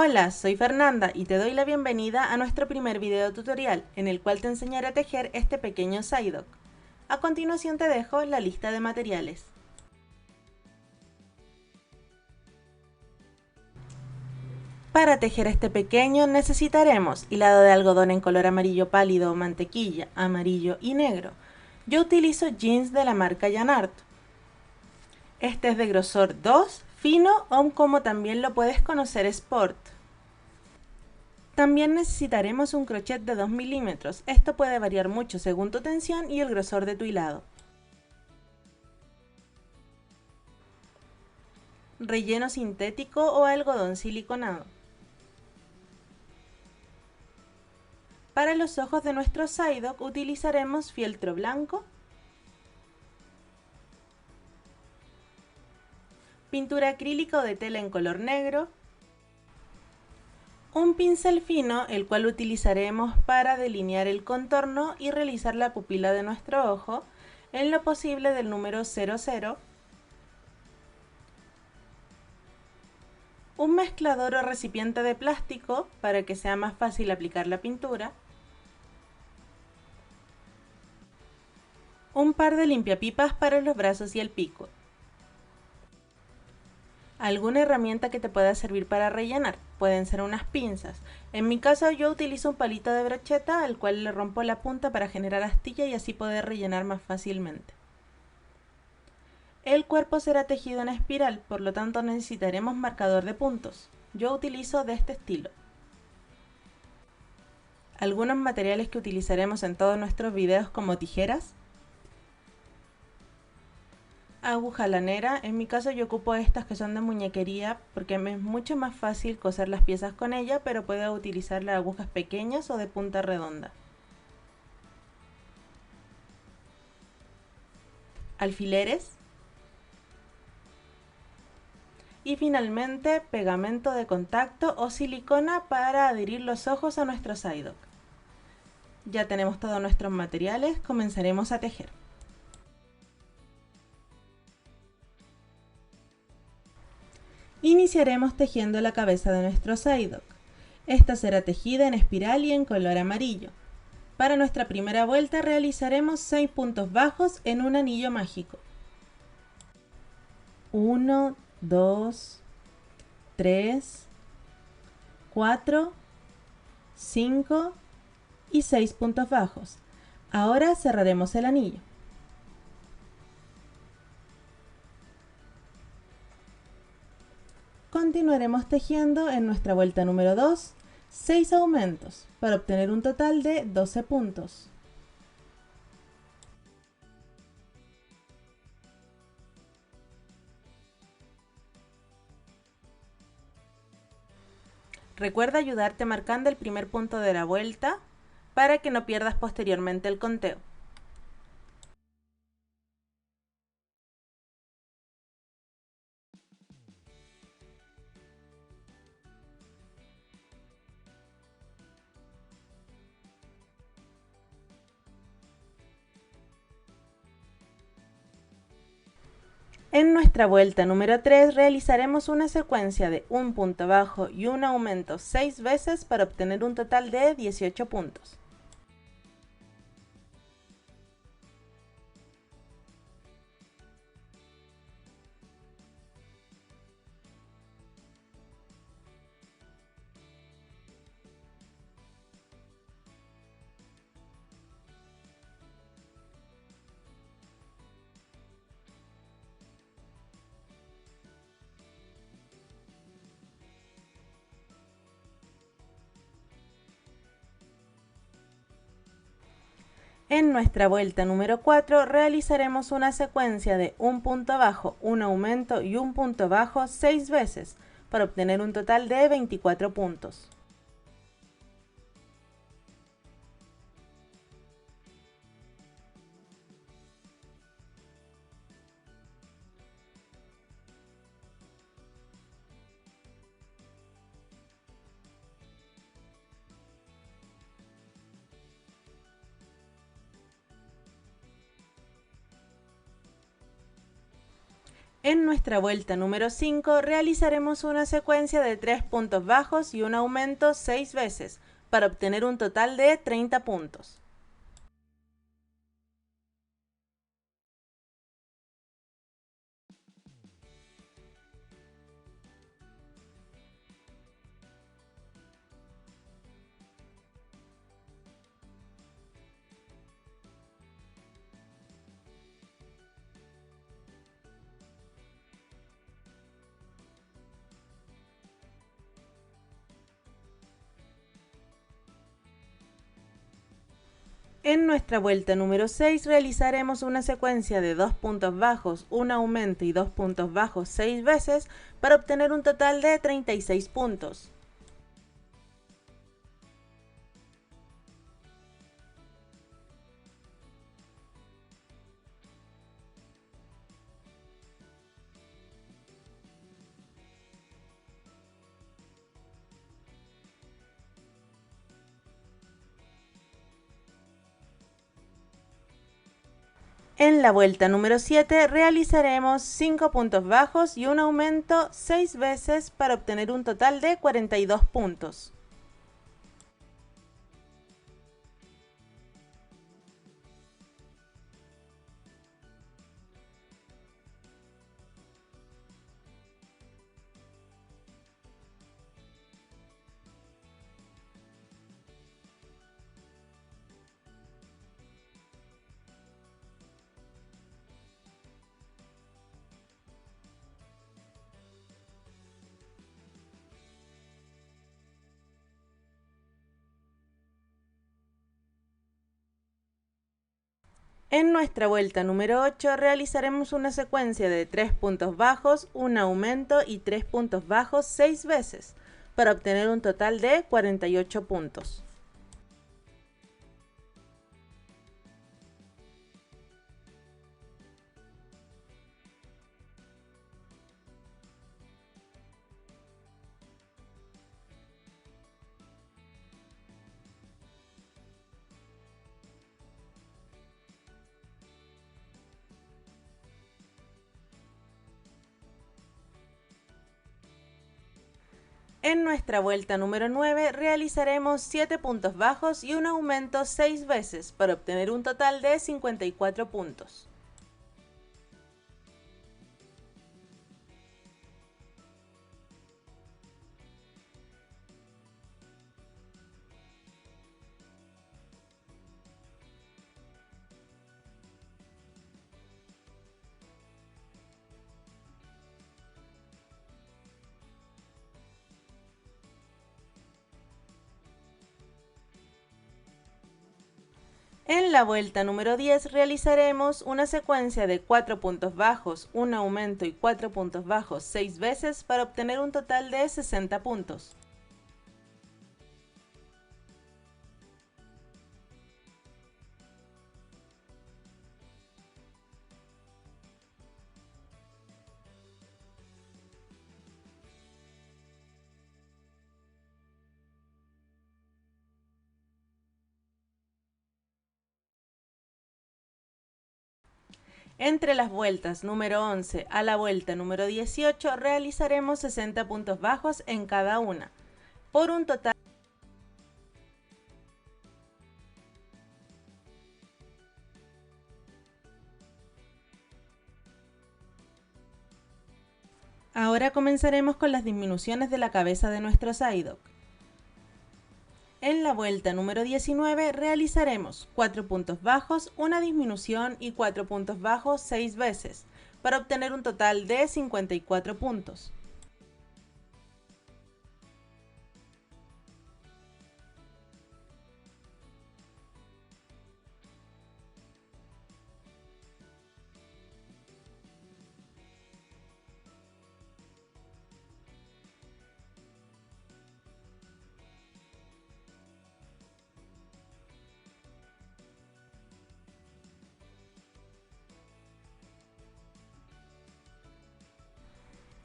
Hola, soy Fernanda y te doy la bienvenida a nuestro primer video tutorial en el cual te enseñaré a tejer este pequeño Psyduck. A continuación te dejo la lista de materiales. Para tejer este pequeño necesitaremos hilado de algodón en color amarillo pálido o mantequilla, amarillo y negro. Yo utilizo jeans de la marca Yarnart. Este es de grosor 2, fino o como también lo puedes conocer Sport. También necesitaremos un crochet de 2 milímetros, esto puede variar mucho según tu tensión y el grosor de tu hilado. Relleno sintético o algodón siliconado. Para los ojos de nuestro Psyduck utilizaremos fieltro blanco, pintura acrílica o de tela en color negro, un pincel fino el cual utilizaremos para delinear el contorno y realizar la pupila de nuestro ojo, en lo posible del número 00, un mezclador o recipiente de plástico para que sea más fácil aplicar la pintura, un par de limpiapipas para los brazos y el pico, alguna herramienta que te pueda servir para rellenar, pueden ser unas pinzas. En mi caso yo utilizo un palito de brocheta al cual le rompo la punta para generar astilla y así poder rellenar más fácilmente. El cuerpo será tejido en espiral, por lo tanto necesitaremos marcador de puntos. Yo utilizo de este estilo. Algunos materiales que utilizaremos en todos nuestros videos como tijeras, aguja lanera, en mi caso yo ocupo estas que son de muñequería porque me es mucho más fácil coser las piezas con ella, pero puedo utilizar las agujas pequeñas o de punta redonda. Alfileres. Y finalmente pegamento de contacto o silicona para adherir los ojos a nuestro Psyduck. Ya tenemos todos nuestros materiales, comenzaremos a tejer. Iniciaremos tejiendo la cabeza de nuestro Psyduck. Esta será tejida en espiral y en color amarillo. Para nuestra primera vuelta realizaremos 6 puntos bajos en un anillo mágico. 1, 2, 3, 4, 5 y 6 puntos bajos. Ahora cerraremos el anillo. Continuaremos tejiendo en nuestra vuelta número 2, 6 aumentos, para obtener un total de 12 puntos. Recuerda ayudarte marcando el primer punto de la vuelta para que no pierdas posteriormente el conteo. En nuestra vuelta número 3 realizaremos una secuencia de un punto bajo y un aumento 6 veces para obtener un total de 18 puntos. En nuestra vuelta número 4 realizaremos una secuencia de un punto bajo, un aumento y un punto bajo 6 veces para obtener un total de 24 puntos. En nuestra vuelta número 5 realizaremos una secuencia de 3 puntos bajos y un aumento 6 veces para obtener un total de 30 puntos. En nuestra vuelta número 6 realizaremos una secuencia de 2 puntos bajos, un aumento y 2 puntos bajos 6 veces para obtener un total de 36 puntos. En la vuelta número 7 realizaremos 5 puntos bajos y un aumento 6 veces para obtener un total de 42 puntos. En nuestra vuelta número 8 realizaremos una secuencia de 3 puntos bajos, un aumento y 3 puntos bajos 6 veces para obtener un total de 48 puntos. En nuestra vuelta número 9 realizaremos 7 puntos bajos y un aumento 6 veces para obtener un total de 54 puntos. En la vuelta número 10 realizaremos una secuencia de 4 puntos bajos, un aumento y 4 puntos bajos 6 veces para obtener un total de 60 puntos. Entre las vueltas número 11 a la vuelta número 18 realizaremos 60 puntos bajos en cada una, por un total. Ahora comenzaremos con las disminuciones de la cabeza de nuestro Psyduck. En la vuelta número 19 realizaremos 4 puntos bajos, una disminución y 4 puntos bajos 6 veces, para obtener un total de 54 puntos.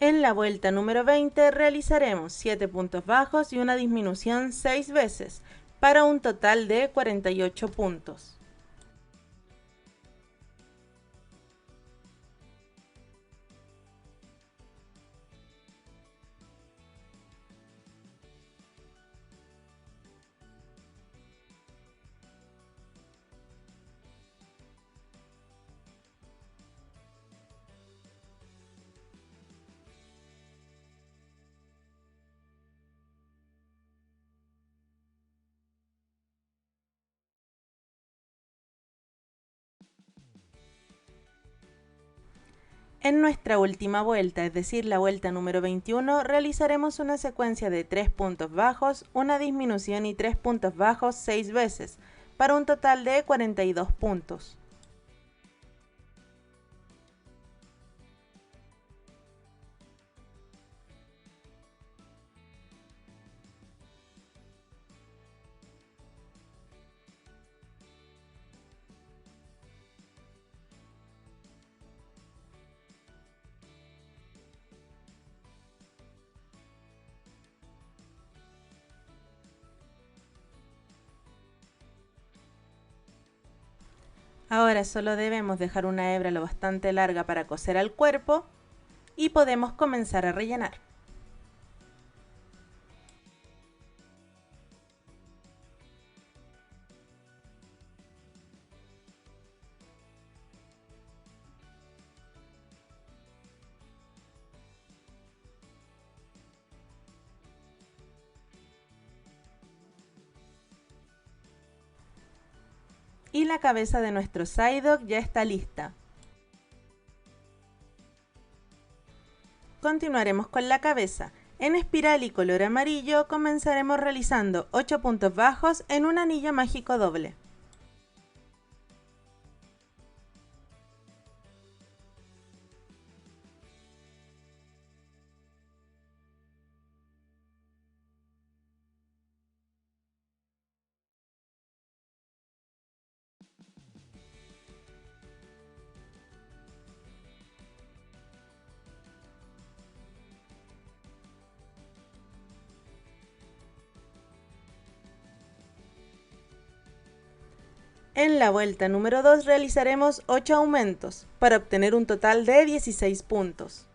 En la vuelta número 20 realizaremos 7 puntos bajos y una disminución 6 veces, para un total de 48 puntos. En nuestra última vuelta, es decir, la vuelta número 21, realizaremos una secuencia de 3 puntos bajos, una disminución y 3 puntos bajos 6 veces, para un total de 42 puntos. Ahora solo debemos dejar una hebra lo bastante larga para coser al cuerpo y podemos comenzar a rellenar. Y la cabeza de nuestro Psyduck ya está lista. Continuaremos con la cabeza. En espiral y color amarillo comenzaremos realizando 8 puntos bajos en un anillo mágico doble. En la vuelta número 2 realizaremos 8 aumentos, para obtener un total de 16 puntos.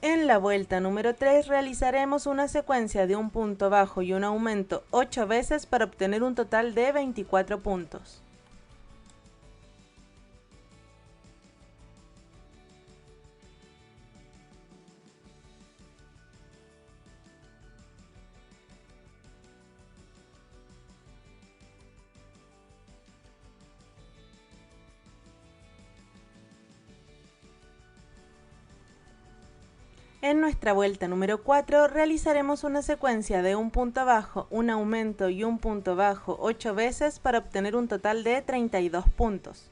En la vuelta número 3 realizaremos una secuencia de un punto bajo y un aumento 8 veces para obtener un total de 24 puntos. En nuestra vuelta número 4 realizaremos una secuencia de un punto bajo, un aumento y un punto bajo 8 veces para obtener un total de 32 puntos.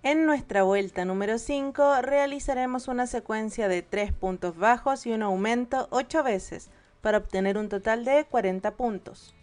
En nuestra vuelta número 5 realizaremos una secuencia de 3 puntos bajos y un aumento 8 veces para obtener un total de 40 puntos.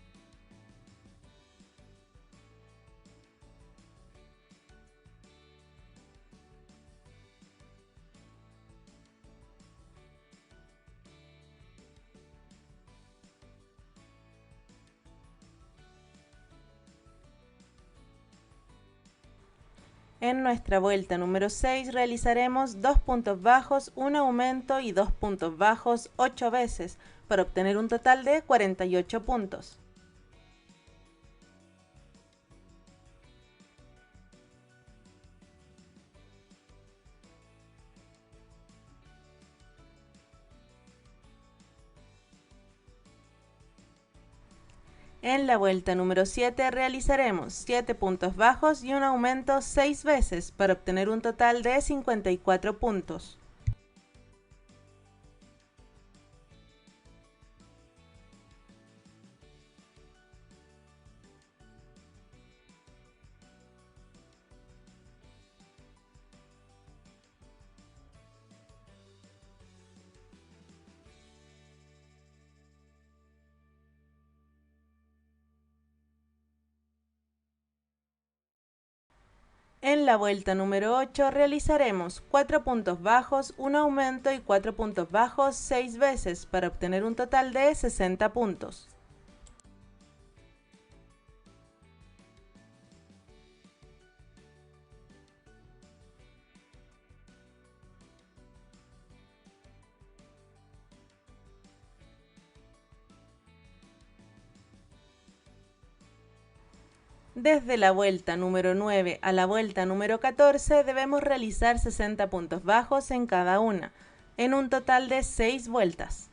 En nuestra vuelta número 6 realizaremos 2 puntos bajos, un aumento y 2 puntos bajos 8 veces para obtener un total de 48 puntos. En la vuelta número 7 realizaremos 7 puntos bajos y un aumento 6 veces para obtener un total de 54 puntos. En la vuelta número 8 realizaremos 4 puntos bajos, un aumento y 4 puntos bajos 6 veces para obtener un total de 60 puntos. Desde la vuelta número 9 a la vuelta número 14 debemos realizar 60 puntos bajos en cada una, en un total de 6 vueltas.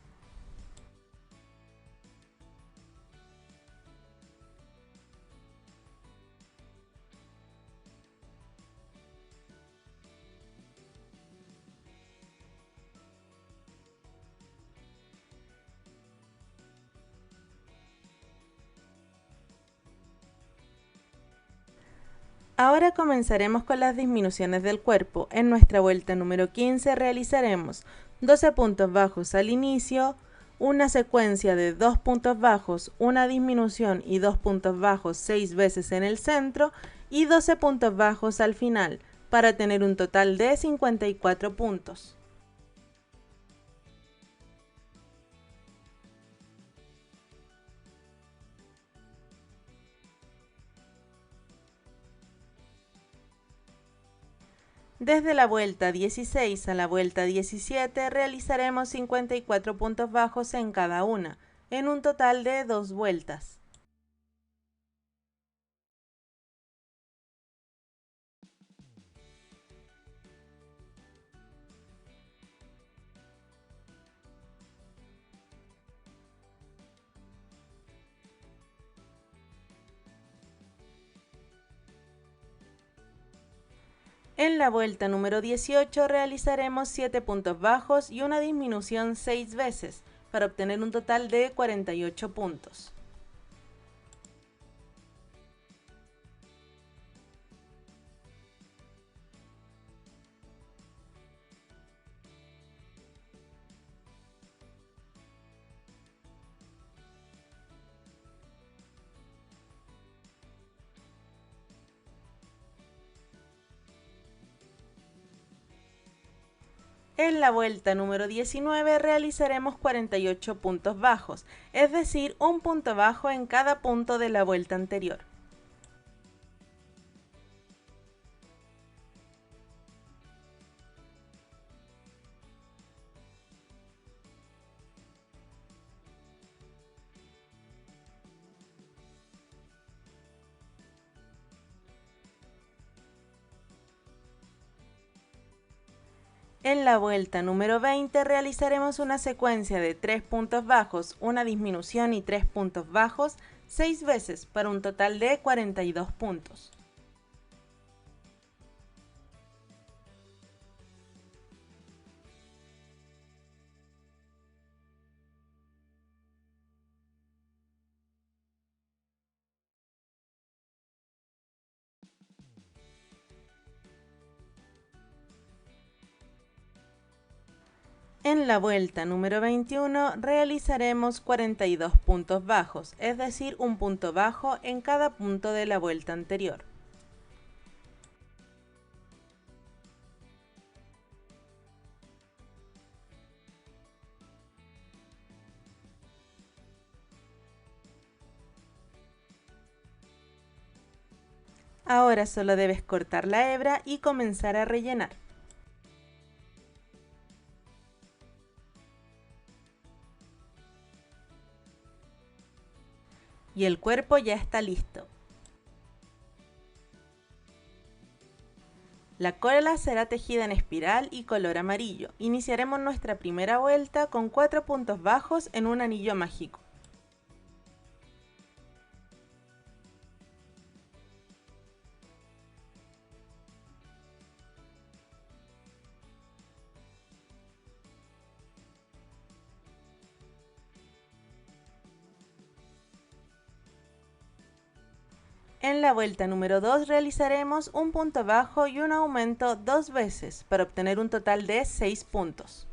Ahora comenzaremos con las disminuciones del cuerpo. En nuestra vuelta número 15 realizaremos 12 puntos bajos al inicio, una secuencia de 2 puntos bajos, una disminución y 2 puntos bajos 6 veces en el centro y 12 puntos bajos al final, para tener un total de 54 puntos. Desde la vuelta 16 a la vuelta 17 realizaremos 54 puntos bajos en cada una, en un total de 2 vueltas. En la vuelta número 18 realizaremos 7 puntos bajos y una disminución 6 veces, para obtener un total de 48 puntos. En la vuelta número 19 realizaremos 48 puntos bajos, es decir, un punto bajo en cada punto de la vuelta anterior. En la vuelta número 20 realizaremos una secuencia de 3 puntos bajos, una disminución y 3 puntos bajos 6 veces, para un total de 42 puntos. En la vuelta número 21 realizaremos 42 puntos bajos, es decir, un punto bajo en cada punto de la vuelta anterior. Ahora solo debes cortar la hebra y comenzar a rellenar. Y el cuerpo ya está listo. La cola será tejida en espiral y color amarillo. Iniciaremos nuestra primera vuelta con 4 puntos bajos en un anillo mágico. En la vuelta número 2 realizaremos un punto bajo y un aumento 2 veces, para obtener un total de 6 puntos.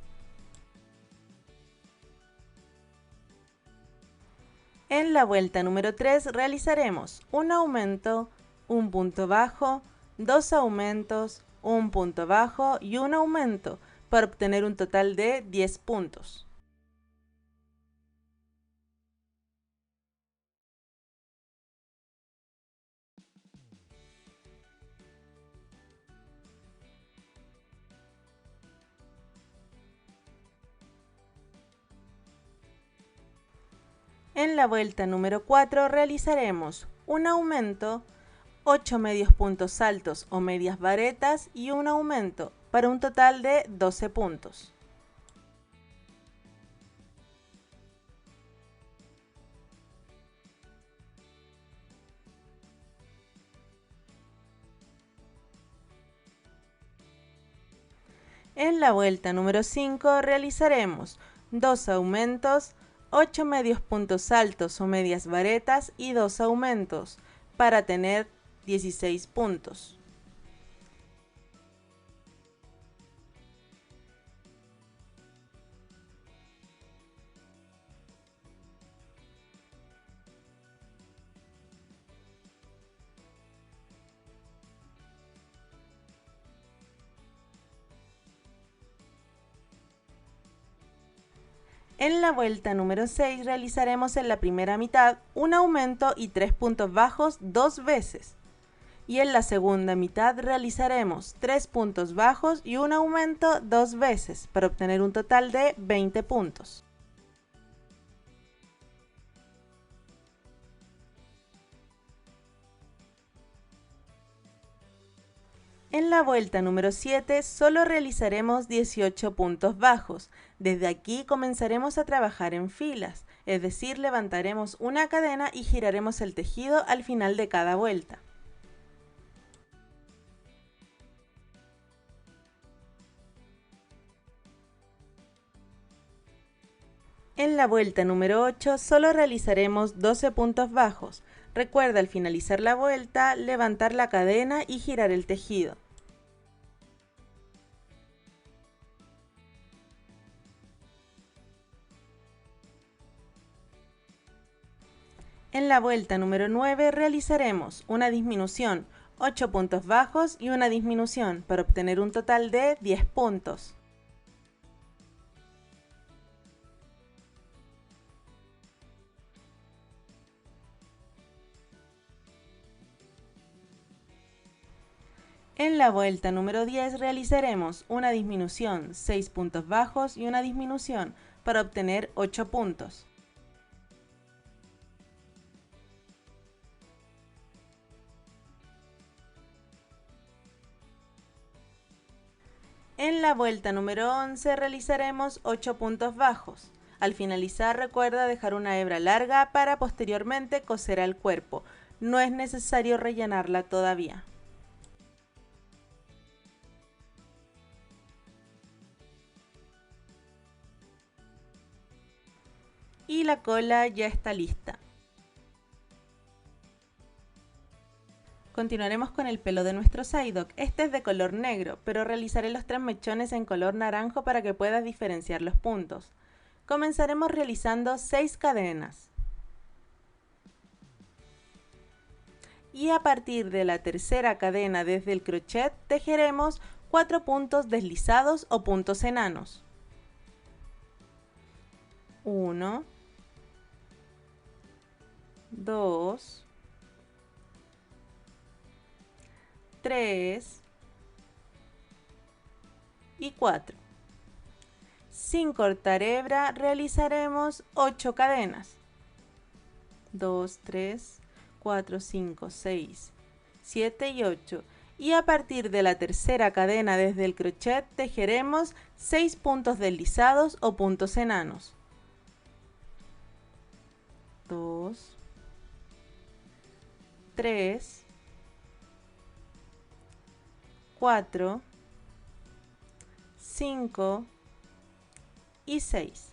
En la vuelta número 3 realizaremos un aumento, un punto bajo, 2 aumentos, un punto bajo y un aumento para obtener un total de 10 puntos. En la vuelta número 4 realizaremos un aumento, 8 medios puntos altos o medias varetas y un aumento para un total de 12 puntos. En la vuelta número 5 realizaremos 2 aumentos, 8 medios puntos altos o medias varetas y 2 aumentos para tener 16 puntos. En la vuelta número 6 realizaremos en la primera mitad un aumento y 3 puntos bajos 2 veces. Y en la segunda mitad realizaremos 3 puntos bajos y un aumento 2 veces para obtener un total de 20 puntos. En la vuelta número 7 solo realizaremos 18 puntos bajos. Desde aquí comenzaremos a trabajar en filas, es decir, levantaremos una cadena y giraremos el tejido al final de cada vuelta. En la vuelta número 8 solo realizaremos 12 puntos bajos. Recuerda al finalizar la vuelta, levantar la cadena y girar el tejido. En la vuelta número 9 realizaremos una disminución, 8 puntos bajos y una disminución para obtener un total de 10 puntos. En la vuelta número 10 realizaremos una disminución, 6 puntos bajos y una disminución para obtener 8 puntos. En la vuelta número 11 realizaremos 8 puntos bajos. Al finalizar recuerda dejar una hebra larga para posteriormente coser al cuerpo. No es necesario rellenarla todavía. Y la cola ya está lista. Continuaremos con el pelo de nuestro Psyduck. Este es de color negro, pero realizaré los 3 mechones en color naranjo para que puedas diferenciar los puntos. Comenzaremos realizando 6 cadenas. Y a partir de la tercera cadena desde el crochet tejeremos 4 puntos deslizados o puntos enanos. 1, 2, 3 y 4. Sin cortar hebra realizaremos 8 cadenas. 2, 3, 4, 5, 6, 7 y 8. Y a partir de la tercera cadena desde el crochet tejeremos 6 puntos deslizados o puntos enanos. 2, 3, 4, 5 y 6.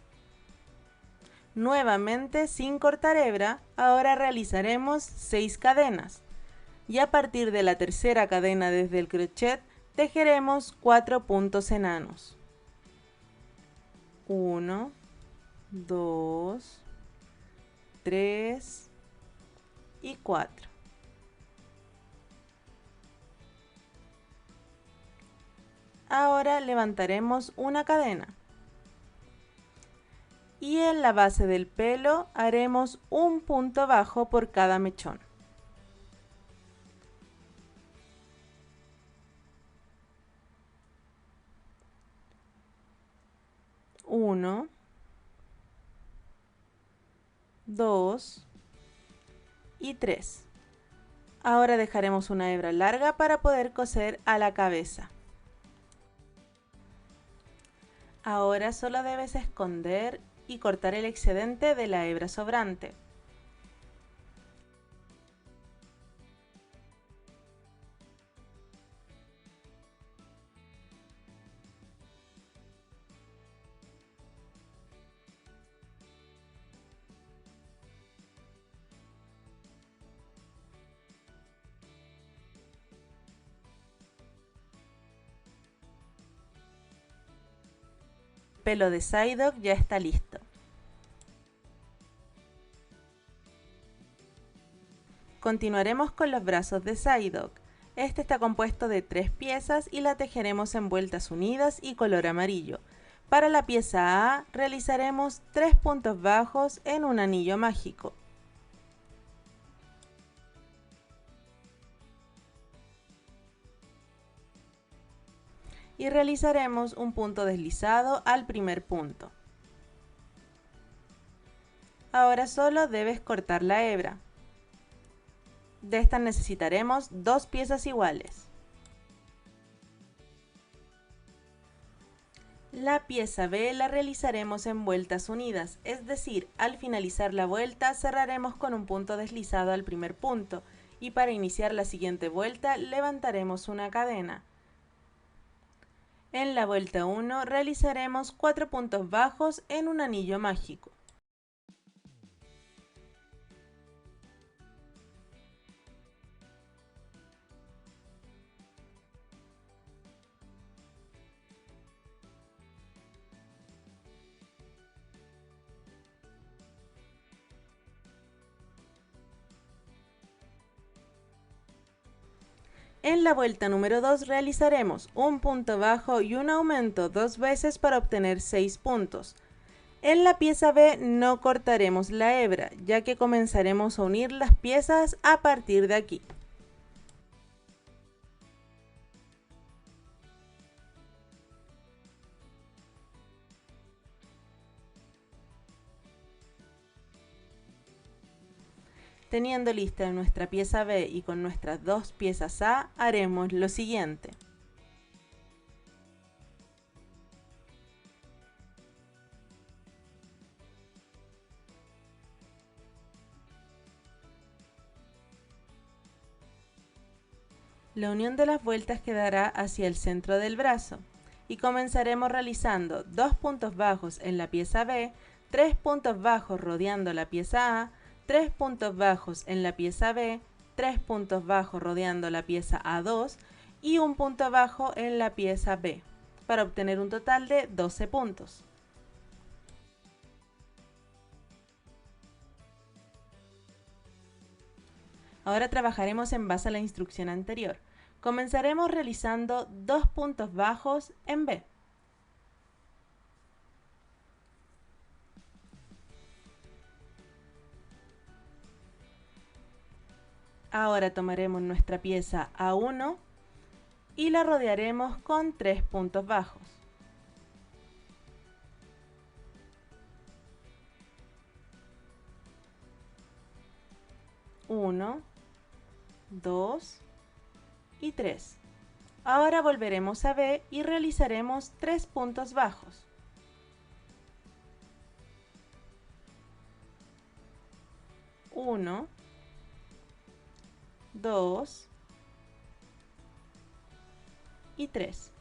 Nuevamente sin cortar hebra, ahora realizaremos 6 cadenas. Y a partir de la tercera cadena desde el crochet tejeremos 4 puntos enanos. 1, 2, 3 y 4. Ahora levantaremos una cadena. Y en la base del pelo haremos un punto bajo por cada mechón. Uno, dos y tres. Ahora dejaremos una hebra larga para poder coser a la cabeza. Ahora solo debes esconder y cortar el excedente de la hebra sobrante. El pelo de Psyduck ya está listo. Continuaremos con los brazos de Psyduck. Este está compuesto de 3 piezas y la tejeremos en vueltas unidas y color amarillo. Para la pieza A realizaremos 3 puntos bajos en un anillo mágico. Y realizaremos un punto deslizado al primer punto. Ahora solo debes cortar la hebra. De estas necesitaremos 2 piezas iguales. La pieza B la realizaremos en vueltas unidas, es decir, al finalizar la vuelta cerraremos con un punto deslizado al primer punto y para iniciar la siguiente vuelta levantaremos una cadena. En la vuelta 1 realizaremos 4 puntos bajos en un anillo mágico. En la vuelta número 2 realizaremos un punto bajo y un aumento 2 veces para obtener 6 puntos. En la pieza B no cortaremos la hebra, ya que comenzaremos a unir las piezas a partir de aquí. Teniendo lista nuestra pieza B y con nuestras 2 piezas A, haremos lo siguiente. La unión de las vueltas quedará hacia el centro del brazo y comenzaremos realizando 2 puntos bajos en la pieza B, 3 puntos bajos rodeando la pieza A, 3 puntos bajos en la pieza B, 3 puntos bajos rodeando la pieza A2 y un punto bajo en la pieza B, para obtener un total de 12 puntos. Ahora trabajaremos en base a la instrucción anterior. Comenzaremos realizando 2 puntos bajos en B. Ahora tomaremos nuestra pieza A1 y la rodearemos con 3 puntos bajos. Uno, 2 y 3. Ahora volveremos a B y realizaremos 3 puntos bajos. 1, 2 y 3.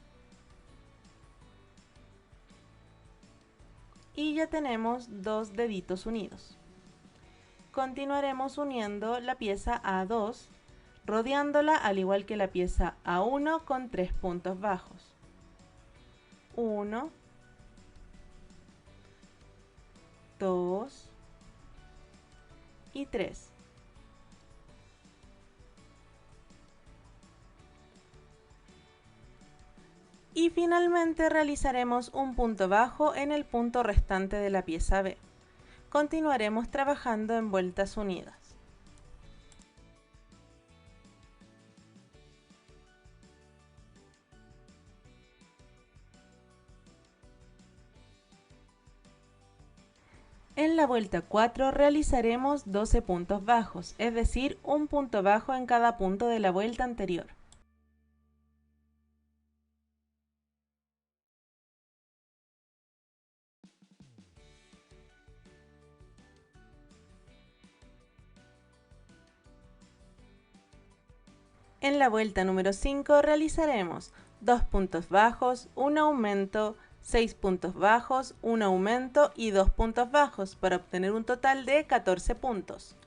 Y ya tenemos 2 deditos unidos. Continuaremos uniendo la pieza A2, rodeándola al igual que la pieza A1 con 3 puntos bajos. 1, 2 y 3. Y finalmente realizaremos un punto bajo en el punto restante de la pieza B. Continuaremos trabajando en vueltas unidas. En la vuelta 4 realizaremos 12 puntos bajos, es decir, un punto bajo en cada punto de la vuelta anterior. En la vuelta número 5 realizaremos 2 puntos bajos, un aumento, 6 puntos bajos, un aumento y 2 puntos bajos para obtener un total de 14 puntos.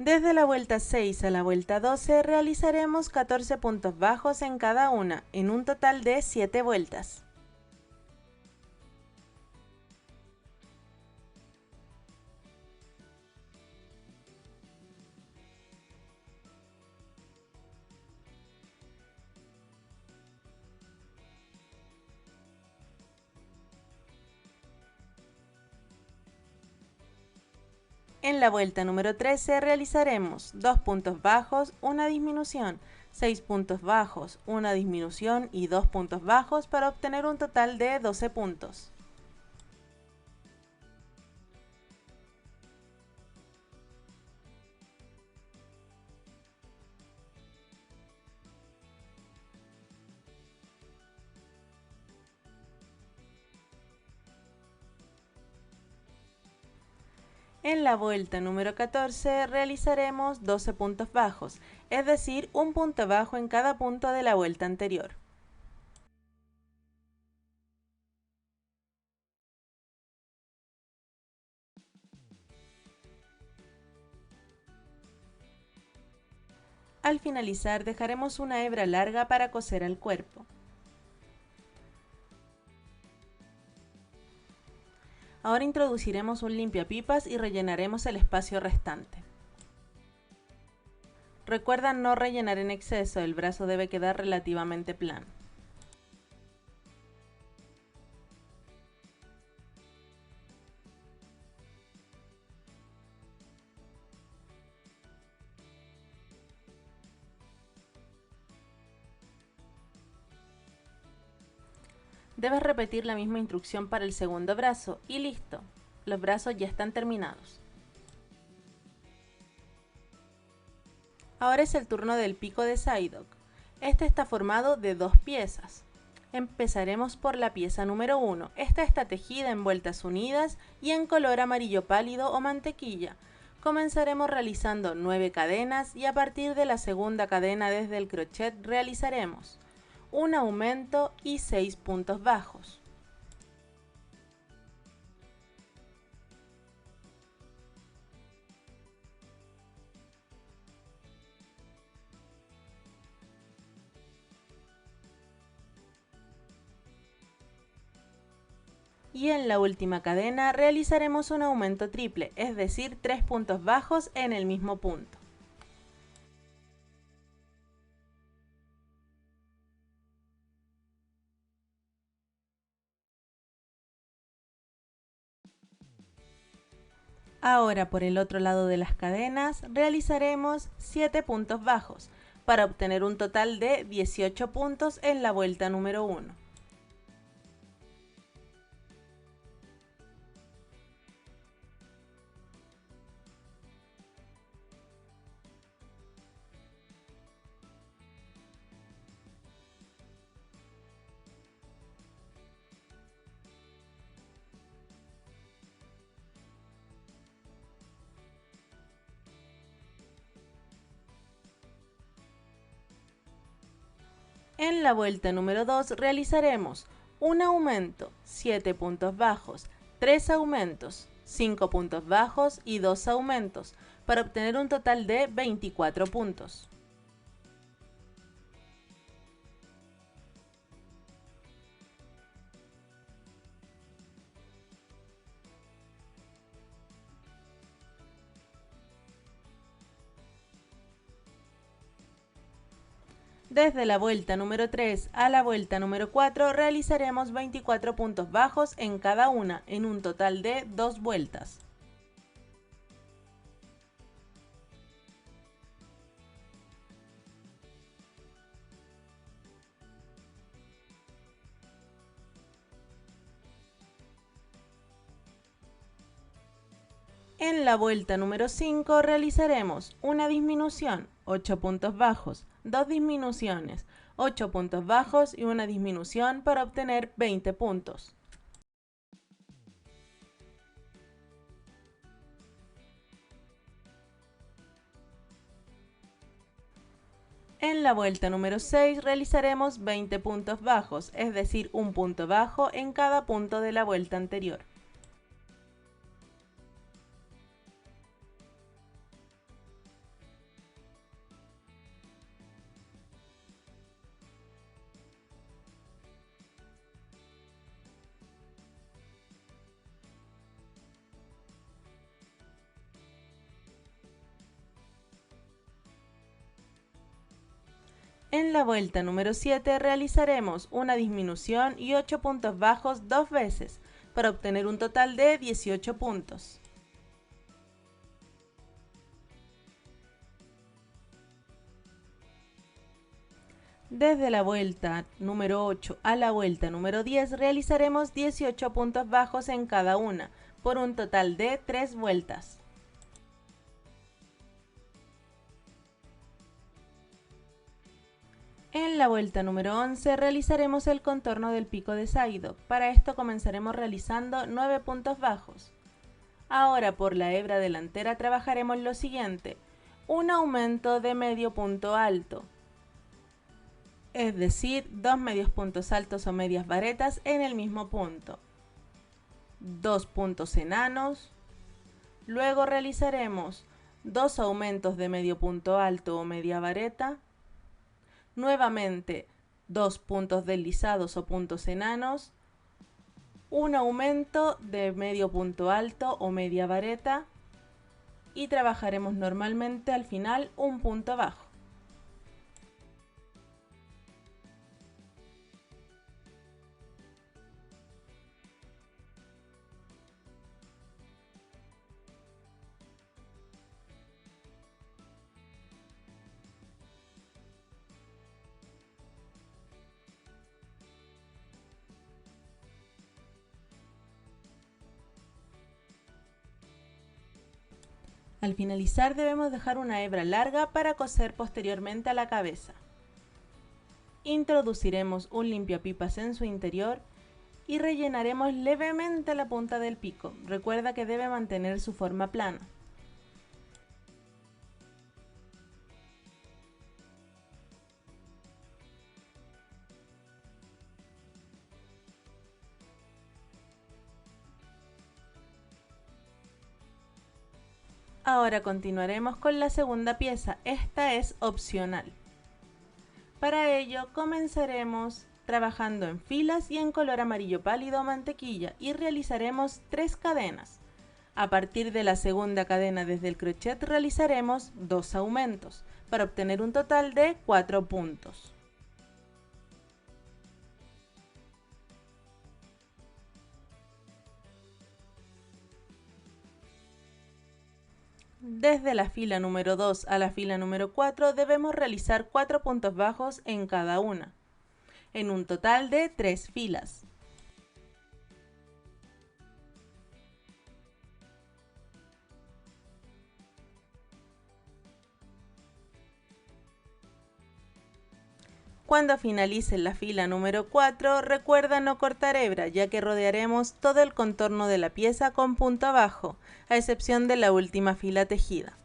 Desde la vuelta 6 a la vuelta 12 realizaremos 14 puntos bajos en cada una, en un total de 7 vueltas. En la vuelta número 13 realizaremos 2 puntos bajos, una disminución, 6 puntos bajos, una disminución y 2 puntos bajos para obtener un total de 12 puntos. En la vuelta número 14 realizaremos 12 puntos bajos, es decir, un punto bajo en cada punto de la vuelta anterior. Al finalizar dejaremos una hebra larga para coser al cuerpo. Ahora introduciremos un limpiapipas y rellenaremos el espacio restante. Recuerda no rellenar en exceso, el brazo debe quedar relativamente plano. Debes repetir la misma instrucción para el segundo brazo y listo, los brazos ya están terminados. Ahora es el turno del pico de Psyduck. Este está formado de dos piezas. Empezaremos por la pieza número 1. Esta está tejida en vueltas unidas y en color amarillo pálido o mantequilla. Comenzaremos realizando 9 cadenas y a partir de la segunda cadena desde el crochet realizaremos un aumento y 6 puntos bajos. Y en la última cadena realizaremos un aumento triple, es decir, 3 puntos bajos en el mismo punto. Ahora por el otro lado de las cadenas realizaremos 7 puntos bajos para obtener un total de 18 puntos en la vuelta número 1. En la vuelta número 2 realizaremos un aumento, 7 puntos bajos, 3 aumentos, 5 puntos bajos y 2 aumentos, para obtener un total de 24 puntos. Desde la vuelta número 3 a la vuelta número 4 realizaremos 24 puntos bajos en cada una, en un total de 2 vueltas. En la vuelta número 5 realizaremos una disminución, 8 puntos bajos, 2 disminuciones, 8 puntos bajos y una disminución para obtener 20 puntos. En la vuelta número 6 realizaremos 20 puntos bajos, es decir, un punto bajo en cada punto de la vuelta anterior. En la vuelta número 7 realizaremos una disminución y 8 puntos bajos 2 veces, para obtener un total de 18 puntos. Desde la vuelta número 8 a la vuelta número 10 realizaremos 18 puntos bajos en cada una, por un total de 3 vueltas. En la vuelta número 11 realizaremos el contorno del pico de Psyduck. Para esto comenzaremos realizando 9 puntos bajos. Ahora por la hebra delantera trabajaremos lo siguiente: un aumento de medio punto alto, es decir, 2 medios puntos altos o medias varetas en el mismo punto, 2 puntos enanos, luego realizaremos 2 aumentos de medio punto alto o media vareta, nuevamente 2 puntos deslizados o puntos enanos, un aumento de medio punto alto o media vareta y trabajaremos normalmente al final un punto bajo. Al finalizar debemos dejar una hebra larga para coser posteriormente a la cabeza. Introduciremos un limpiapipas en su interior y rellenaremos levemente la punta del pico. Recuerda que debe mantener su forma plana. Ahora continuaremos con la segunda pieza. Esta es opcional. Para ello comenzaremos trabajando en filas y en color amarillo pálido o mantequilla y realizaremos 3 cadenas. A partir de la segunda cadena desde el crochet realizaremos 2 aumentos para obtener un total de 4 puntos. Desde la fila número 2 a la fila número 4 debemos realizar 4 puntos bajos en cada una, en un total de 3 filas. Cuando finalice la fila número 4, recuerda no cortar hebra, ya que rodearemos todo el contorno de la pieza con punto bajo, a excepción de la última fila tejida.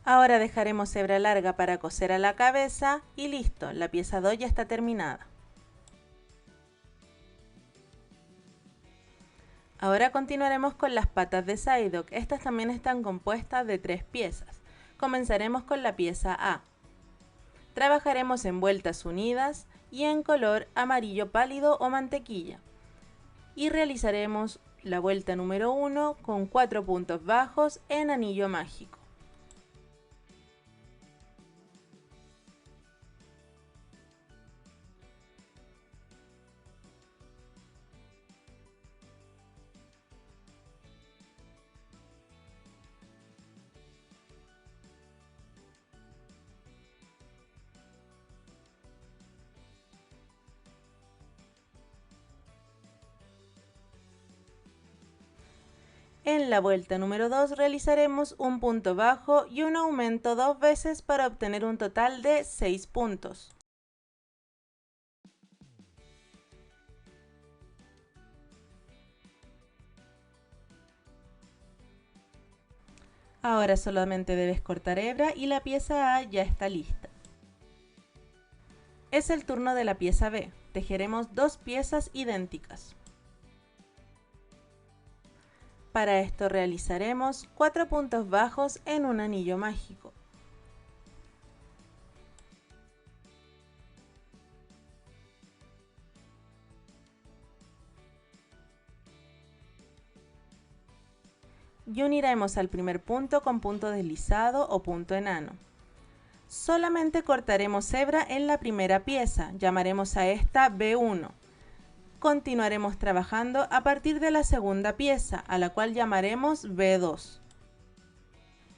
Ahora dejaremos hebra larga para coser a la cabeza y listo, la pieza 2 ya está terminada. Ahora continuaremos con las patas de Psyduck. Estas también están compuestas de 3 piezas. Comenzaremos con la pieza A. Trabajaremos en vueltas unidas y en color amarillo pálido o mantequilla. Y realizaremos la vuelta número 1 con 4 puntos bajos en anillo mágico. En la vuelta número 2 realizaremos un punto bajo y un aumento 2 veces para obtener un total de 6 puntos. Ahora solamente debes cortar hebra y la pieza A ya está lista. Es el turno de la pieza B. Tejeremos 2 piezas idénticas. Para esto realizaremos 4 puntos bajos en un anillo mágico. Y uniremos al primer punto con punto deslizado o punto enano. Solamente cortaremos hebra en la primera pieza, llamaremos a esta B1. Continuaremos trabajando a partir de la segunda pieza, a la cual llamaremos B2.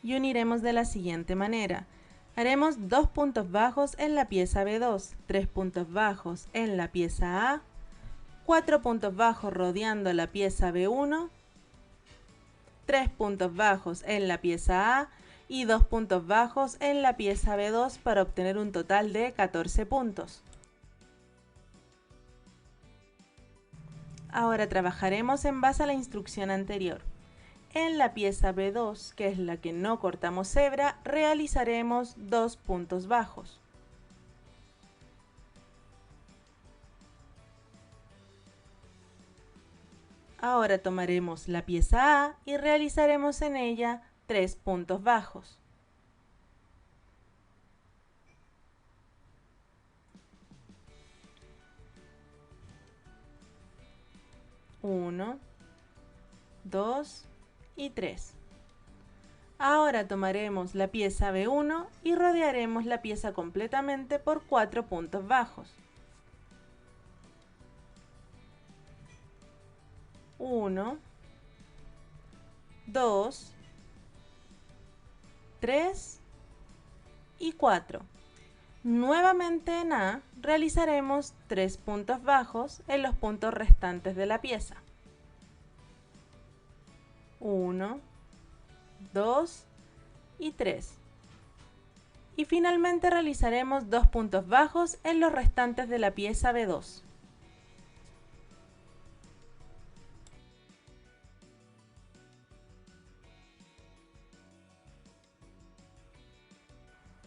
Y uniremos de la siguiente manera. Haremos 2 puntos bajos en la pieza B2, 3 puntos bajos en la pieza A, 4 puntos bajos rodeando la pieza B1, 3 puntos bajos en la pieza A y 2 puntos bajos en la pieza B2 para obtener un total de 14 puntos. Ahora trabajaremos en base a la instrucción anterior. En la pieza B2, que es la que no cortamos hebra, realizaremos 2 puntos bajos. Ahora tomaremos la pieza A y realizaremos en ella 3 puntos bajos. Uno, 2 y 3. Ahora tomaremos la pieza B1 y rodearemos la pieza completamente por 4 puntos bajos. 1, 2, 3 y 4. Nuevamente en A realizaremos 3 puntos bajos en los puntos restantes de la pieza. 1, 2 y 3. Y finalmente realizaremos 2 puntos bajos en los restantes de la pieza B2.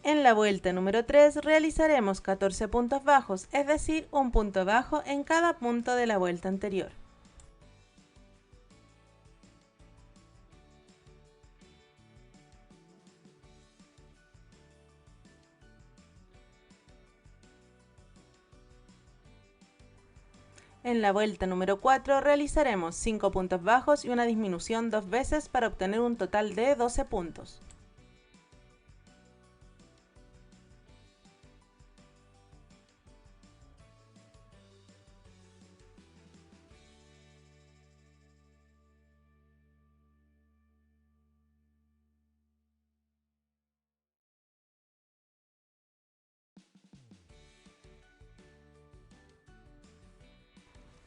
En la vuelta número 3 realizaremos 14 puntos bajos, es decir, un punto bajo en cada punto de la vuelta anterior. En la vuelta número 4 realizaremos 5 puntos bajos y una disminución 2 veces para obtener un total de 12 puntos.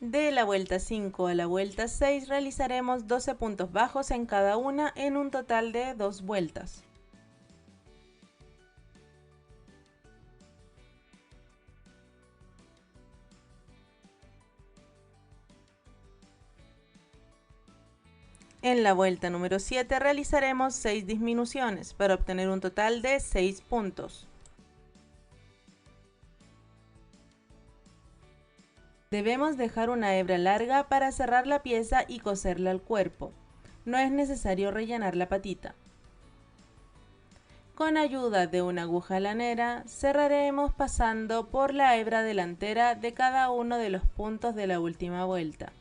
De la vuelta 5 a la vuelta 6 realizaremos 12 puntos bajos en cada una en un total de 2 vueltas. En la vuelta número 7 realizaremos 6 disminuciones para obtener un total de 6 puntos. Debemos dejar una hebra larga para cerrar la pieza y coserla al cuerpo. No es necesario rellenar la patita. Con ayuda de una aguja lanera, cerraremos pasando por la hebra delantera de cada uno de los puntos de la última vuelta.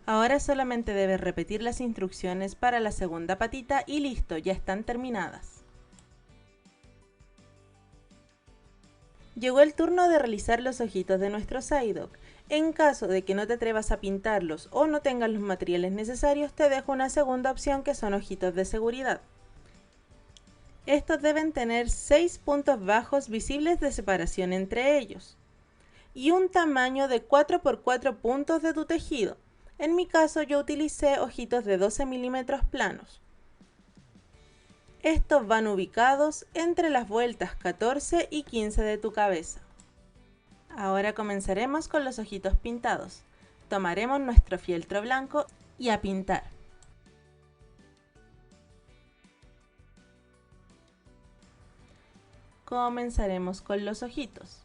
Ahora solamente debes repetir las instrucciones para la segunda patita y listo, ya están terminadas. Llegó el turno de realizar los ojitos de nuestro Psyduck. En caso de que no te atrevas a pintarlos o no tengas los materiales necesarios, te dejo una segunda opción que son ojitos de seguridad. Estos deben tener 6 puntos bajos visibles de separación entre ellos y un tamaño de 4 por 4 puntos de tu tejido. En mi caso yo utilicé ojitos de 12 milímetros planos. Estos van ubicados entre las vueltas 14 y 15 de tu cabeza. Ahora comenzaremos con los ojitos pintados. Tomaremos nuestro fieltro blanco y a pintar. Comenzaremos con los ojitos.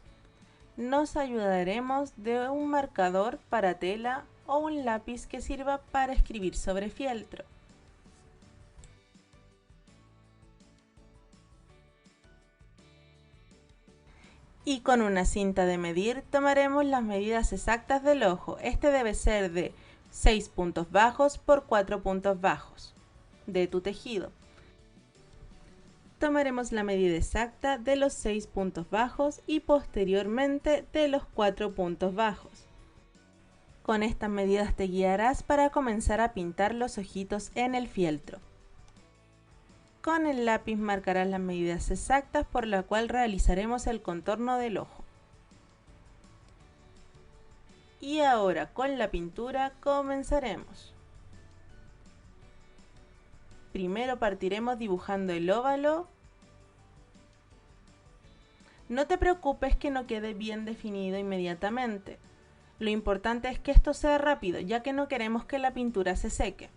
Nos ayudaremos de un marcador para tela o un lápiz que sirva para escribir sobre fieltro. Y con una cinta de medir tomaremos las medidas exactas del ojo. Este debe ser de 6 puntos bajos por 4 puntos bajos de tu tejido. Tomaremos la medida exacta de los 6 puntos bajos y posteriormente de los 4 puntos bajos. Con estas medidas te guiarás para comenzar a pintar los ojitos en el fieltro. Con el lápiz marcarás las medidas exactas por la cual realizaremos el contorno del ojo. Y ahora con la pintura comenzaremos. Primero partiremos dibujando el óvalo. No te preocupes que no quede bien definido inmediatamente. Lo importante es que esto sea rápido, ya que no queremos que la pintura se seque.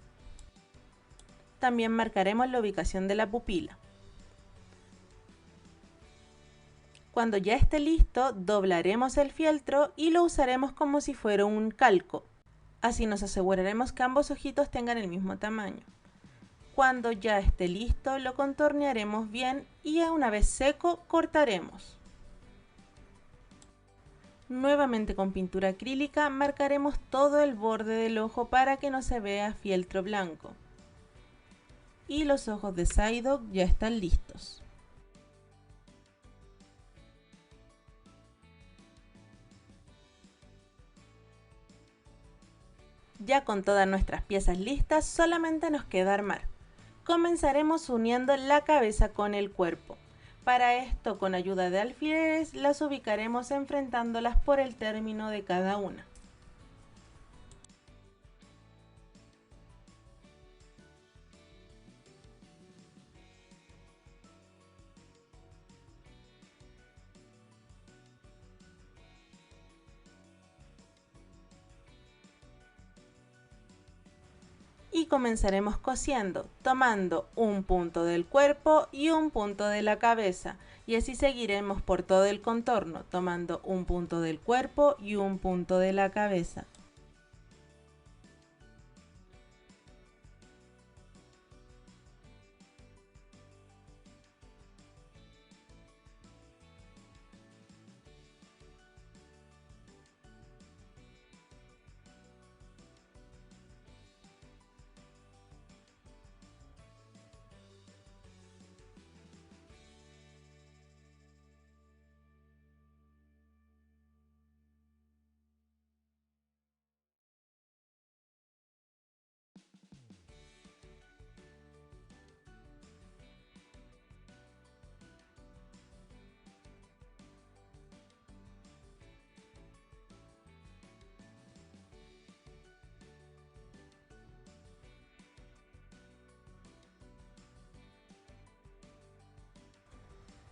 También marcaremos la ubicación de la pupila. Cuando ya esté listo, doblaremos el fieltro y lo usaremos como si fuera un calco. Así nos aseguraremos que ambos ojitos tengan el mismo tamaño. Cuando ya esté listo, lo contornearemos bien y una vez seco, cortaremos. Nuevamente con pintura acrílica marcaremos todo el borde del ojo para que no se vea fieltro blanco. Y los ojos de Psyduck ya están listos. Ya con todas nuestras piezas listas, solamente nos queda armar. Comenzaremos uniendo la cabeza con el cuerpo. Para esto, con ayuda de alfileres, las ubicaremos enfrentándolas por el término de cada una. Y comenzaremos cosiendo, tomando un punto del cuerpo y un punto de la cabeza, y así seguiremos por todo el contorno, tomando un punto del cuerpo y un punto de la cabeza.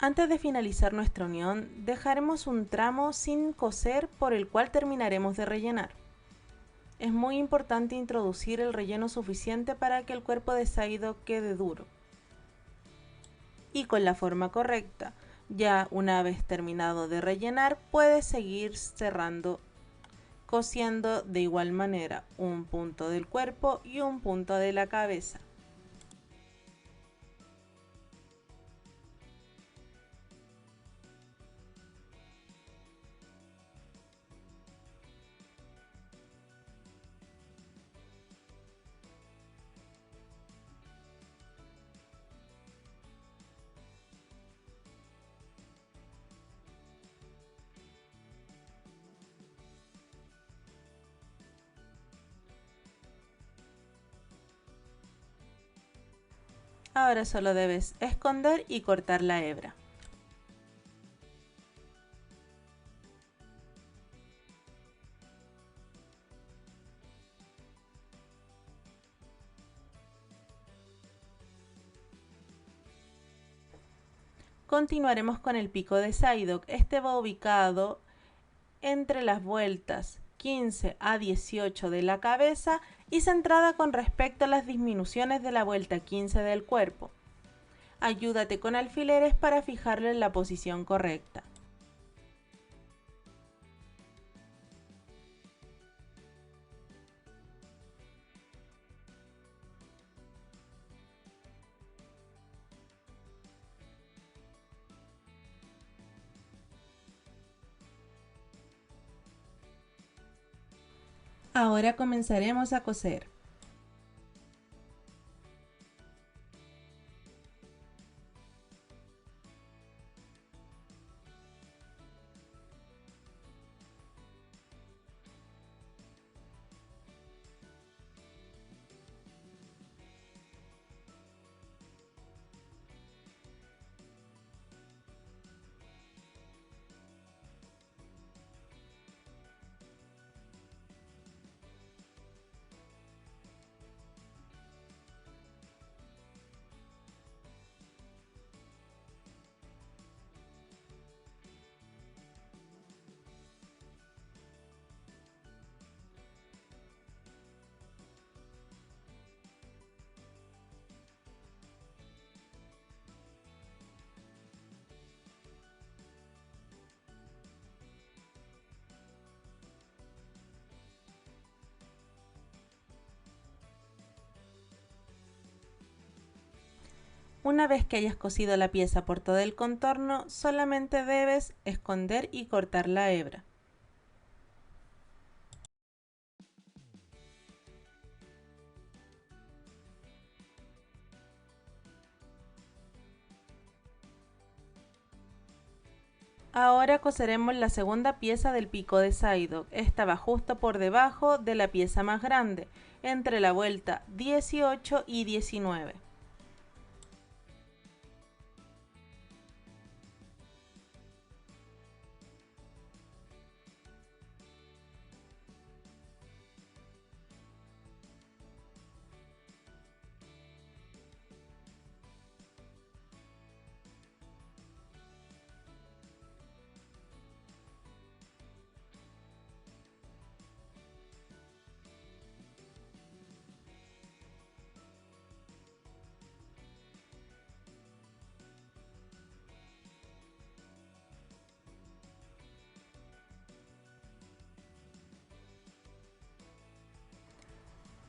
Antes de finalizar nuestra unión, dejaremos un tramo sin coser por el cual terminaremos de rellenar. Es muy importante introducir el relleno suficiente para que el cuerpo de Psyduck quede duro y con la forma correcta. Ya una vez terminado de rellenar, puedes seguir cerrando, cosiendo de igual manera un punto del cuerpo y un punto de la cabeza. Ahora solo debes esconder y cortar la hebra. Continuaremos con el pico de Psyduck. Este va ubicado entre las vueltas 15 a 18 de la cabeza y centrada con respecto a las disminuciones de la vuelta 15 del cuerpo. Ayúdate con alfileres para fijarlo en la posición correcta. Ahora comenzaremos a coser. Una vez que hayas cosido la pieza por todo el contorno, solamente debes esconder y cortar la hebra. Ahora coseremos la segunda pieza del pico de Psyduck. Esta va justo por debajo de la pieza más grande, entre la vuelta 18 y 19.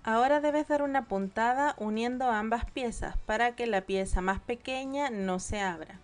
Ahora debes dar una puntada uniendo ambas piezas para que la pieza más pequeña no se abra.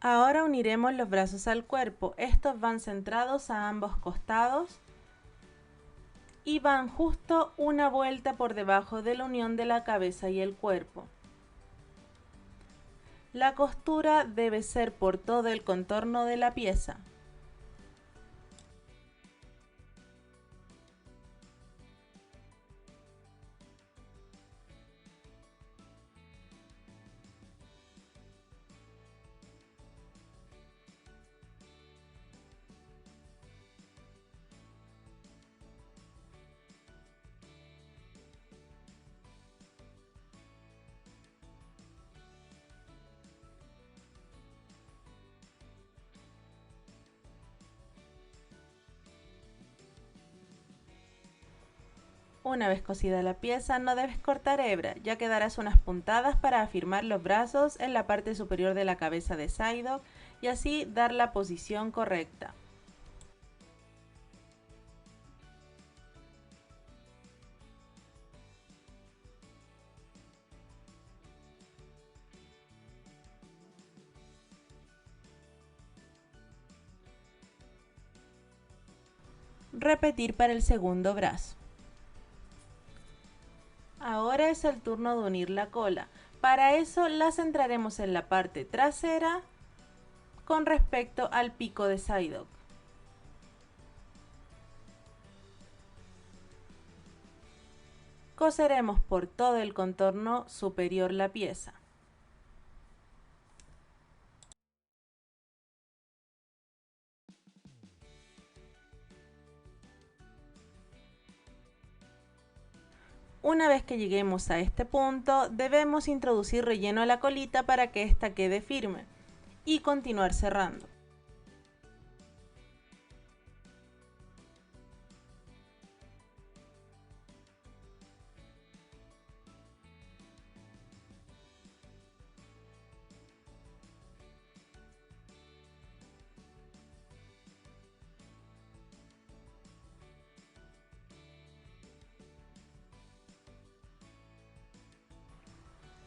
Ahora uniremos los brazos al cuerpo. Estos van centrados a ambos costados y van justo una vuelta por debajo de la unión de la cabeza y el cuerpo. La costura debe ser por todo el contorno de la pieza. Una vez cosida la pieza, no debes cortar hebra, ya que darás unas puntadas para afirmar los brazos en la parte superior de la cabeza de Psyduck y así dar la posición correcta. Repetir para el segundo brazo. Ahora es el turno de unir la cola. Para eso la centraremos en la parte trasera con respecto al pico de Psyduck. Coseremos por todo el contorno superior la pieza. Una vez que lleguemos a este punto, debemos introducir relleno a la colita para que ésta quede firme y continuar cerrando.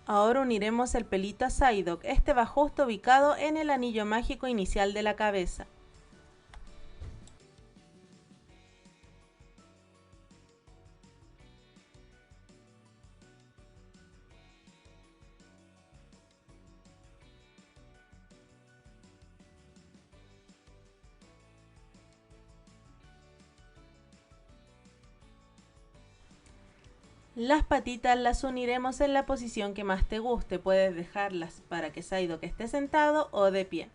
Ahora uniremos el pelito a Psyduck, este va justo ubicado en el anillo mágico inicial de la cabeza. Las patitas las uniremos en la posición que más te guste, puedes dejarlas para que Psyduck esté sentado o de pie.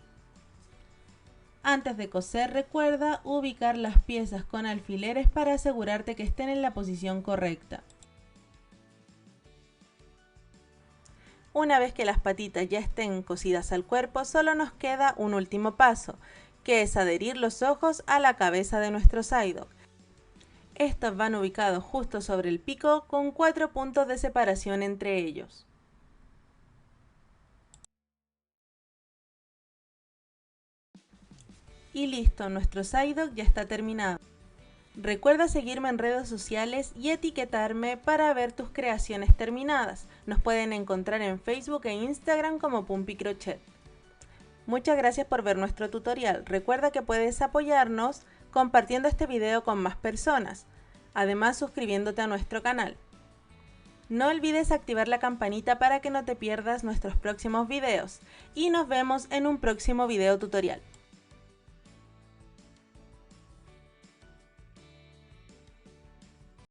Antes de coser, recuerda ubicar las piezas con alfileres para asegurarte que estén en la posición correcta. Una vez que las patitas ya estén cosidas al cuerpo, solo nos queda un último paso, que es adherir los ojos a la cabeza de nuestro Psyduck. Estos van ubicados justo sobre el pico con 4 puntos de separación entre ellos. Y listo, nuestro Psyduck ya está terminado. Recuerda seguirme en redes sociales y etiquetarme para ver tus creaciones terminadas. Nos pueden encontrar en Facebook e Instagram como Pumpi Crochet. Muchas gracias por ver nuestro tutorial. Recuerda que puedes apoyarnos compartiendo este video con más personas, además suscribiéndote a nuestro canal. No olvides activar la campanita para que no te pierdas nuestros próximos videos y nos vemos en un próximo video tutorial.